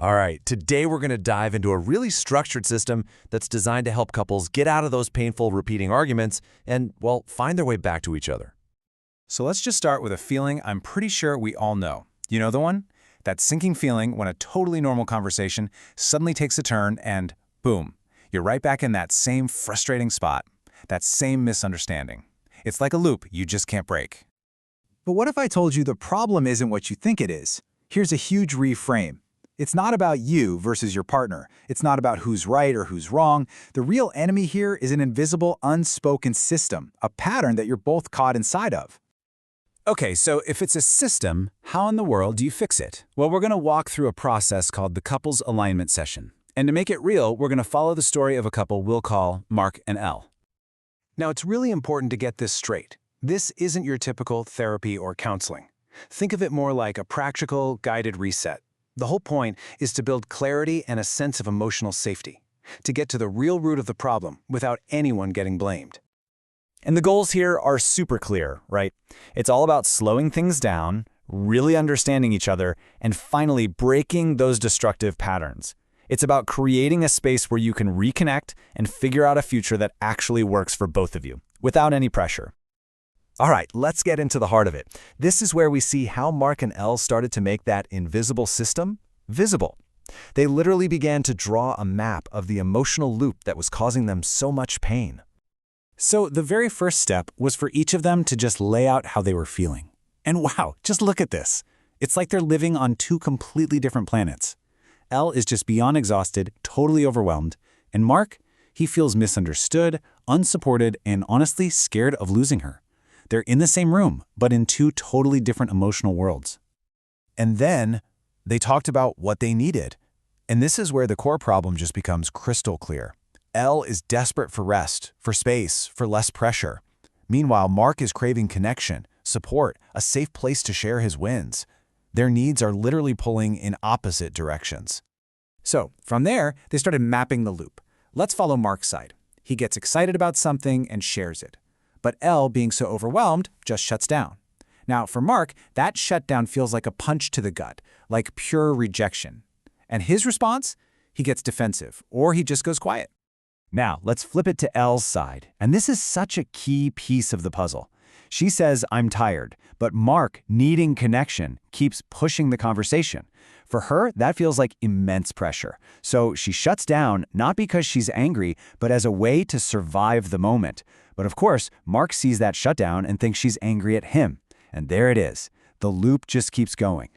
All right, today we're going to dive into a really structured system that's designed to help couples get out of those painful repeating arguments and, well, find their way back to each other. So let's just start with a feeling I'm pretty sure we all know. You know the one? That sinking feeling when a totally normal conversation suddenly takes a turn and, boom, you're right back in that same frustrating spot, that same misunderstanding. It's like a loop you just can't break. But what if I told you the problem isn't what you think it is? Here's a huge reframe. It's not about you versus your partner. It's not about who's right or who's wrong. The real enemy here is an invisible, unspoken system, a pattern that you're both caught inside of. Okay, so if it's a system, how in the world do you fix it? Well, we're going to walk through a process called the couples alignment session. And to make it real, we're going to follow the story of a couple we'll call Mark and Elle. Now, it's really important to get this straight. This isn't your typical therapy or counseling. Think of it more like a practical, guided reset. The whole point is to build clarity and a sense of emotional safety, to get to the real root of the problem without anyone getting blamed. And the goals here are super clear, right? It's all about slowing things down, really understanding each other, and finally breaking those destructive patterns. It's about creating a space where you can reconnect and figure out a future that actually works for both of you, without any pressure. All right, let's get into the heart of it. This is where we see how Mark and Elle started to make that invisible system visible. They literally began to draw a map of the emotional loop that was causing them so much pain. So the very first step was for each of them to just lay out how they were feeling. And wow, just look at this. It's like they're living on two completely different planets. Elle is just beyond exhausted, totally overwhelmed, and Mark, he feels misunderstood, unsupported, and honestly scared of losing her. They're in the same room, but in two totally different emotional worlds. And then they talked about what they needed. And this is where the core problem just becomes crystal clear. Elle is desperate for rest, for space, for less pressure. Meanwhile, Mark is craving connection, support, a safe place to share his wins. Their needs are literally pulling in opposite directions. So from there, they started mapping the loop. Let's follow Mark's side. He gets excited about something and shares it. But Elle, being so overwhelmed, just shuts down. Now, for Mark, that shutdown feels like a punch to the gut, like pure rejection. And his response? He gets defensive, or he just goes quiet. Now, let's flip it to Elle's side. And this is such a key piece of the puzzle. She says, "I'm tired," but Mark, needing connection, keeps pushing the conversation. For her, that feels like immense pressure. So she shuts down, not because she's angry, but as a way to survive the moment. But of course, Mark sees that shutdown and thinks she's angry at him. And there it is. The loop just keeps going.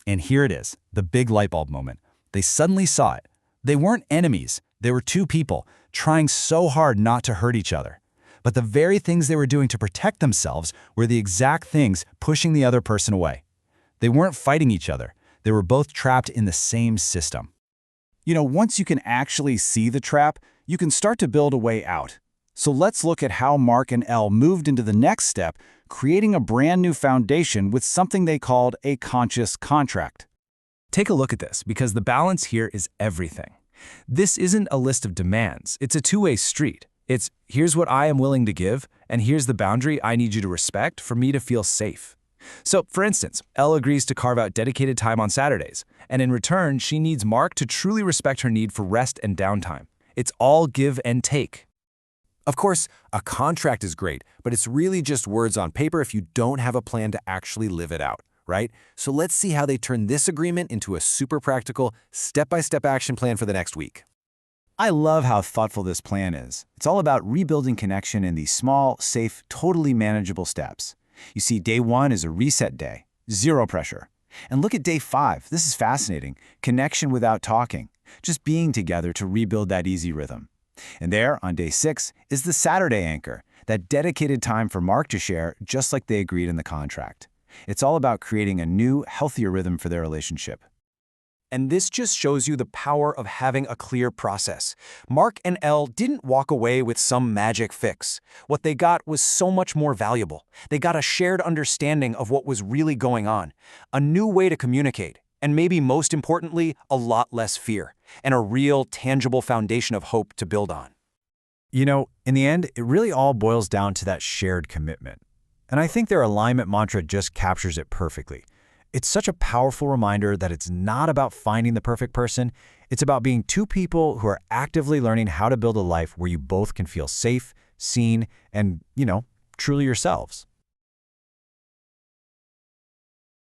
And here it is, the big light bulb moment. They suddenly saw it. They weren't enemies. They were two people trying so hard not to hurt each other. But the very things they were doing to protect themselves were the exact things pushing the other person away. They weren't fighting each other. They were both trapped in the same system. You know, once you can actually see the trap, you can start to build a way out. So let's look at how Mark and Elle moved into the next step, creating a brand new foundation with something they called a conscious contract. Take a look at this, because the balance here is everything. This isn't a list of demands. It's a two-way street. It's, here's what I am willing to give, and here's the boundary I need you to respect for me to feel safe. So, for instance, Elle agrees to carve out dedicated time on Saturdays, and in return, she needs Mark to truly respect her need for rest and downtime. It's all give and take. Of course, a contract is great, but it's really just words on paper if you don't have a plan to actually live it out, right? So let's see how they turn this agreement into a super practical, step-by-step action plan for the next week. I love how thoughtful this plan is. It's all about rebuilding connection in these small, safe, totally manageable steps. You see, day 1 is a reset day, zero pressure. And look at day 5. This is fascinating. Connection without talking, just being together to rebuild that easy rhythm. And there, on day 6, is the Saturday anchor, that dedicated time for Mark to share, just like they agreed in the contract. It's all about creating a new, healthier rhythm for their relationship. And this just shows you the power of having a clear process. Mark and Elle didn't walk away with some magic fix. What they got was so much more valuable. They got a shared understanding of what was really going on, a new way to communicate, and maybe most importantly, a lot less fear, and a real, tangible foundation of hope to build on. You know, in the end, it really all boils down to that shared commitment. And I think their alignment mantra just captures it perfectly. It's such a powerful reminder that it's not about finding the perfect person. It's about being two people who are actively learning how to build a life where you both can feel safe, seen, and, truly yourselves.